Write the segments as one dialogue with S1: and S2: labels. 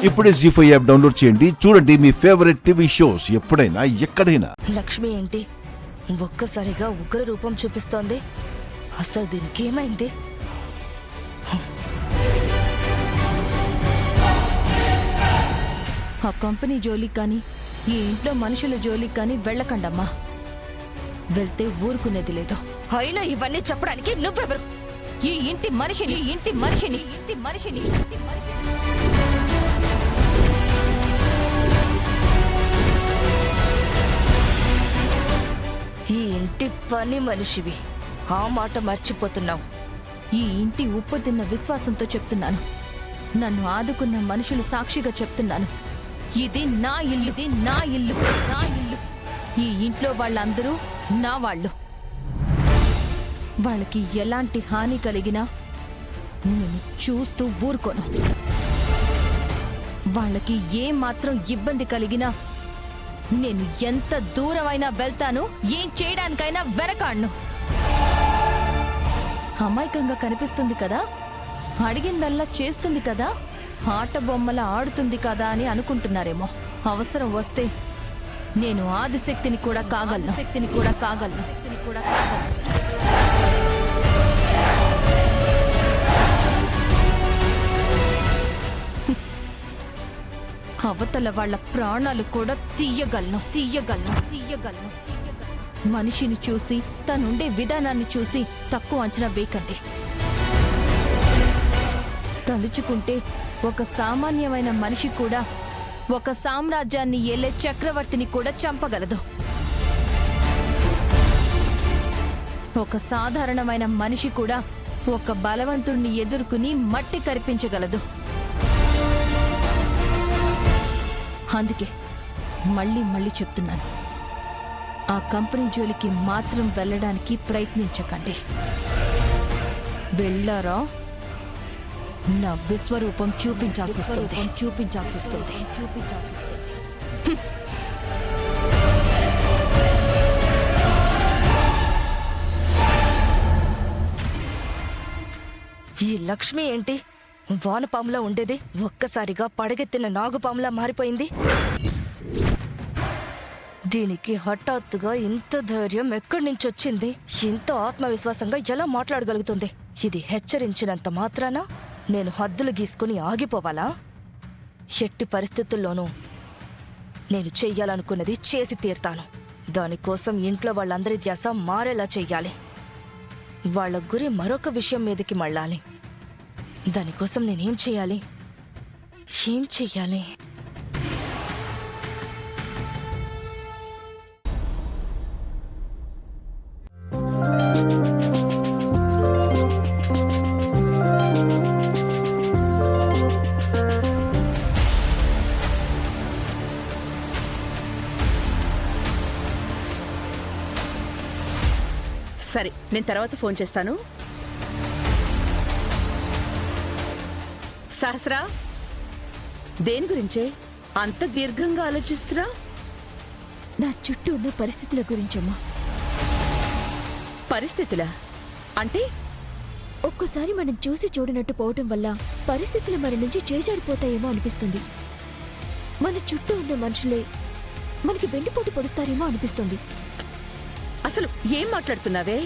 S1: ఇప్పుడే జీ5 app download చేయండి. చూడండి మీ ఫేవరెట్ టీవీ షోస్ ఎప్పుడైనా ఎక్కడైనా.
S2: లక్ష్మి ఏంటి ఒక్కసారిగా ఉగ్ర రూపం చూపిస్తోంది? అసలు దీనికి ఏమైంది?
S3: ఆ కంపెనీ జోలికి కానీ ఈ ఇంట్లో మనుషుల జోలికి కానీ వెళ్ళకండమ్మా. వెళ్తే ఊరుకునేది లేదు.
S2: అయినా ఇవన్నీ చెప్పడానికి నువ్వెవరు?
S3: ఈ ఇంటి మనిషిని ఇంటి మనిషిని ఇంటి మనిషిని ఇంటి మనిషిని
S2: ఈ ఇంటి పని మనిషివి. ఆ మాట మర్చిపోతున్నావు.
S3: ఈ ఇంటి ఉప్పు తిన్న విశ్వాసంతో చెప్తున్నాను. నన్ను ఆదుకున్న మనుషులు సాక్షిగా చెప్తున్నాను. ఇది నా ఇల్లు, ఇది నా ఇల్లు, నా ఇల్లు. ఈ ఇంట్లో వాళ్ళందరూ నా వాళ్ళు. వాళ్ళకి ఎలాంటి హాని కలిగినా నేను చూస్తూ ఊరుకోను. వాళ్ళకి ఏ మాత్రం ఇబ్బంది కలిగినా నేను ఎంత దూరమైనా వెళ్తాను. ఏం చేయడానికైనా వెనకాడ్ను. అమాయకంగా కనిపిస్తుంది కదా, అడిగిందల్లా చేస్తుంది కదా, ఆట బొమ్మల ఆడుతుంది కదా అని అనుకుంటున్నారేమో. అవసరం వస్తే నేను ఆదిశక్తిని కూడా కాగలను. శక్తిని కూడా కాగలను. శక్తిని కూడా కాగలను. అవతల వాళ్ళ ప్రాణాలు కూడా తీయగలను. తీయగలను. తీయగలను. మనిషిని చూసి తనుండే విధానాన్ని చూసి తక్కువ అంచనా వేయకండి. తలుచుకుంటే ఒక సామాన్యమైన మనిషి కూడా ఒక సామ్రాజ్యాన్ని ఏలే చక్రవర్తిని కూడా చంపగలదు. ఒక సాధారణమైన మనిషి కూడా ఒక బలవంతుణ్ణి ఎదుర్కొని మట్టి కరిపించగలదు. అందుకే మళ్ళీ మళ్ళీ చెప్తున్నాను, ఆ కంపెనీ జోలికి మాత్రం వెళ్ళడానికి ప్రయత్నించకండి. వెళ్ళారా నా విశ్వరూపం చూపించాల్సి వస్తుంది. చూపించాల్సి వస్తుంది. చూపించాల్సి వస్తుంది.
S2: ఈ లక్ష్మి ఏంటి వానపాములా ఉండేది ఒక్కసారిగా పడగెత్తిన నాగుపాములా మారిపోయింది? దీనికి హఠాత్తుగా ఇంత ధైర్యం ఎక్కడి నుంచి వచ్చింది? ఇంత ఆత్మవిశ్వాసంగా ఎలా మాట్లాడగలుగుతుంది? ఇది హెచ్చరించినంత మాత్రాన నేను హద్దులు గీసుకుని ఆగిపోవాలా? ఎట్టి పరిస్థితుల్లోనూ నేను చెయ్యాలనుకున్నది చేసి తీరుతాను. దానికోసం ఇంట్లో వాళ్ళందరి ధ్యాస మారేలా చెయ్యాలి. వాళ్ళ గురి మరొక విషయం మీదకి మళ్ళాలి. దానికోసం నేనేం చెయ్యాలి? ఏం చెయ్యాలి?
S4: సరే, నేను తర్వాత ఫోన్ చేస్తాను. సహస్రా, దేని గురించే అంత దీర్ఘంగా ఆలోచిస్తున్నా?
S3: నా చుట్టూ ఉన్న పరిస్థితుల గురించమ్మా.
S4: పరిస్థితులా అంటే?
S3: ఒక్కోసారి మనం చూసి చూడనట్టు పోవటం వల్ల పరిస్థితులు మన నుంచి చేజారిపోతాయేమో అనిపిస్తుంది. మన చుట్టూ ఉన్న మనుషులే మనకి వెండిపోటు పొడుస్తారేమో అనిపిస్తుంది.
S4: అసలు ఏం మాట్లాడుతున్నావే?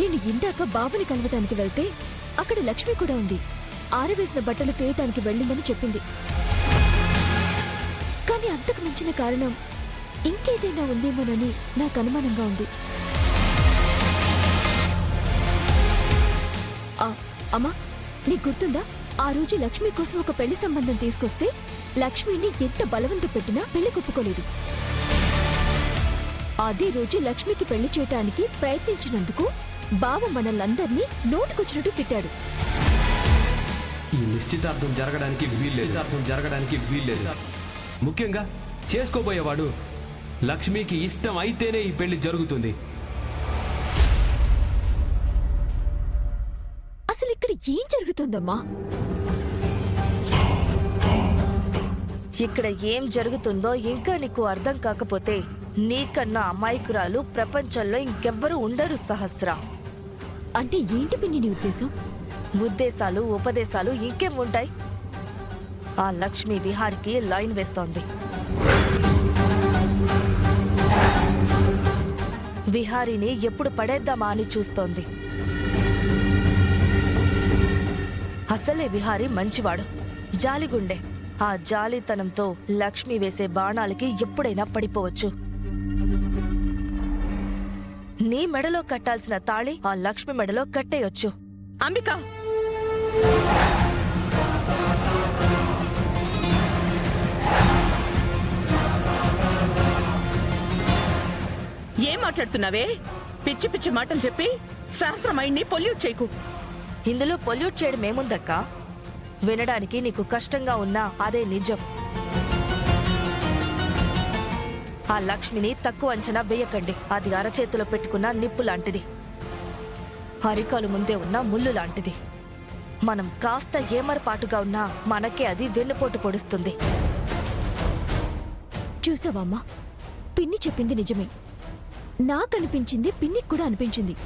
S3: నేను ఇందాక బాబుని కలవటానికి వెళ్తే అక్కడ లక్ష్మి కూడా ఉంది. ఆరవేసిన బట్టలు తేయటానికి వెళ్ళిందని చెప్పింది. కానీ అంతకు మించిన కారణం ఇంకేదైనా ఉందేమోనని నాకు అనుమానంగా ఉంది. అమ్మా, నీకు గుర్తుందా, ఆ రోజు లక్ష్మి కోసం ఒక పెళ్లి సంబంధం తీసుకొస్తే లక్ష్మిని ఎంత బలవంత పెట్టినా పెళ్లి ఒప్పుకోలేదు. అదే రోజు లక్ష్మికి పెళ్లి చేయటానికి ప్రయత్నించినందుకు బావ మనల్లందర్నీ నోటుకొచ్చినట్టు తిట్టాడు.
S5: ఈ నిశ్చితార్థం జరగడానికి వీల్లేదు. ముఖ్యంగా చేసుకోబోయేవాడు లక్ష్మికి ఇష్టం అయితేనే ఈ పెళ్లి జరుగుతుంది.
S3: అసలు ఇక్కడ ఏం జరుగుతుందమ్మా?
S2: ఇక్కడ ఏం జరుగుతుందో ఇంకా నీకు అర్థం కాకపోతే నీకన్నా అమాయకురాలు ప్రపంచంలో ఇంకెవ్వరూ ఉండరు సహస్ర.
S3: అంటే ఏంటి పిన్ని నీ ఉద్దేశం?
S2: ఉద్దేశాలు ఉపదేశాలు ఇంకేం ఉంటాయి? ఆ లక్ష్మి విహారికి లైన్ వేస్తోంది. విహారిని ఎప్పుడు పడేద్దామా అని చూస్తోంది. అసలే విహారి మంచివాడు, జాలిగుండె. ఆ జాలితనంతో లక్ష్మి వేసే బాణాలకి ఎప్పుడైనా పడిపోవచ్చు. నీ మెడలో కట్టాల్సిన తాళి ఆ లక్ష్మి మెడలో కట్టేయొచ్చు.
S4: అంబిక, ఏం మాట్లాడుతున్నావే? పిచ్చి పిచ్చి మాటలు చెప్పి శాస్త్రమైంది పొల్యూట్ చేయకు.
S2: ఇందులో పొల్యూట్ చేయడం ఏముందక్క? వినడానికి నీకు కష్టంగా ఉన్నా అదే నిజం. ఆ లక్ష్మిని తక్కువ అంచనా వేయకండి. అది అరచేతిలో పెట్టుకున్న నిప్పు లాంటిది, అరికాలు ముందే ఉన్న ముళ్ళు లాంటిది. మనం కాస్త ఏమరపాటుగా ఉన్నా మనకే అది వెన్నుపోటు పొడుస్తుంది.
S3: చూసావమ్మా, పిన్ని చెప్పింది నిజమే. నాకనిపించింది, పిన్నికి కూడా అనిపించింది.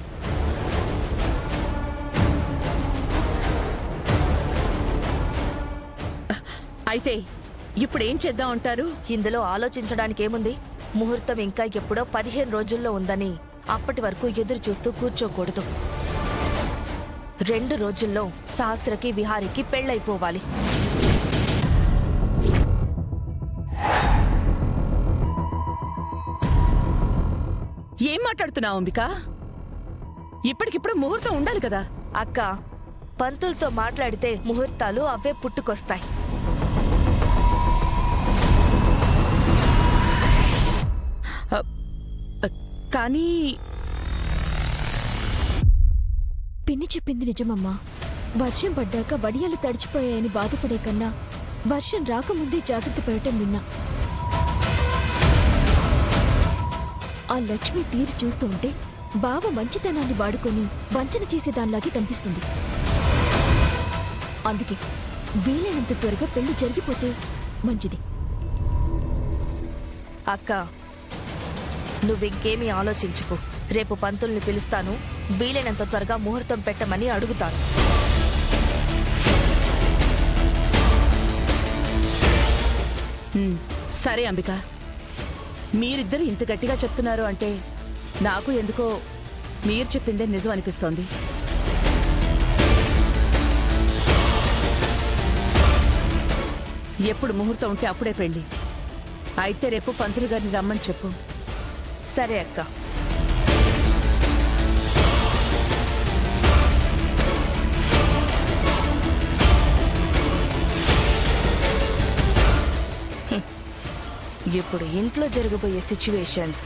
S4: అయితే ఇప్పుడు ఏం చేద్దాం అంటారు?
S2: ఇందులో ఆలోచించడానికి ఏముంది? ముహూర్తం ఇంకా ఎప్పుడో 15 రోజుల్లో ఉందని అప్పటి వరకు ఎదురు చూస్తూ కూర్చోకూడదు. 2 రోజుల్లో సహస్రకి విహారికి పెళ్ళైపోవాలి.
S4: ఏం మాట్లాడుతున్నావు అంబిక? ఇప్పటికిప్పుడు ముహూర్తం ఉండాలి కదా.
S2: అక్క, పంతులతో మాట్లాడితే ముహూర్తాలు అవే పుట్టుకొస్తాయి.
S4: కానీ
S3: పిన్ని చెప్పింది నిజమమ్మా. వర్షం పడ్డాక వడియాలు తడిచిపోయాయని బాధపడే కన్నా వర్షం రాకముందే జాగ్రత్త పడటం విన్నా. ఆ లక్ష్మి తీరు చూస్తూ ఉంటే బావ మంచితనాన్ని వాడుకొని వంచన చేసేదానిలాగే కనిపిస్తుంది. అందుకే వీలైనంత త్వరగా పెళ్లి జరిగిపోతే మంచిది.
S2: అక్క, నువ్వింకేమీ ఆలోచించుకు. రేపు పంతుల్ని పిలుస్తాను. వీలైనంత త్వరగా ముహూర్తం పెట్టమని అడుగుతాను.
S4: సరే అంబిక, మీరిద్దరు ఇంత గట్టిగా చెప్తున్నారు అంటే నాకు ఎందుకో మీరు చెప్పిందే నిజం అనిపిస్తోంది. ఎప్పుడు ముహూర్తం ఉంటే అప్పుడే పెళ్ళి. అయితే రేపు పంతులు గారిని రమ్మని చెప్పు.
S2: సరే అక్క. ఇప్పుడు ఇంట్లో జరగబోయే సిచ్యువేషన్స్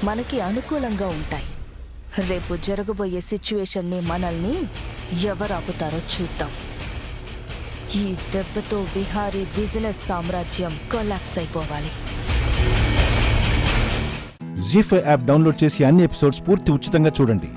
S2: మనకి అనుకూలంగా ఉంటాయి. రేపు జరగబోయే సిచ్యువేషన్ని మనల్ని ఎవరు ఆపుతారో చూద్దాం. ఈ దెబ్బతో విహారీ బిజినెస్ సామ్రాజ్యం కొలాప్స్ అయిపోవాలి.
S1: జీ5 యాప్ డౌన్లోడ్ చేసి అన్ని ఎపిసోడ్స్ పూర్తి ఉచితంగా చూడండి.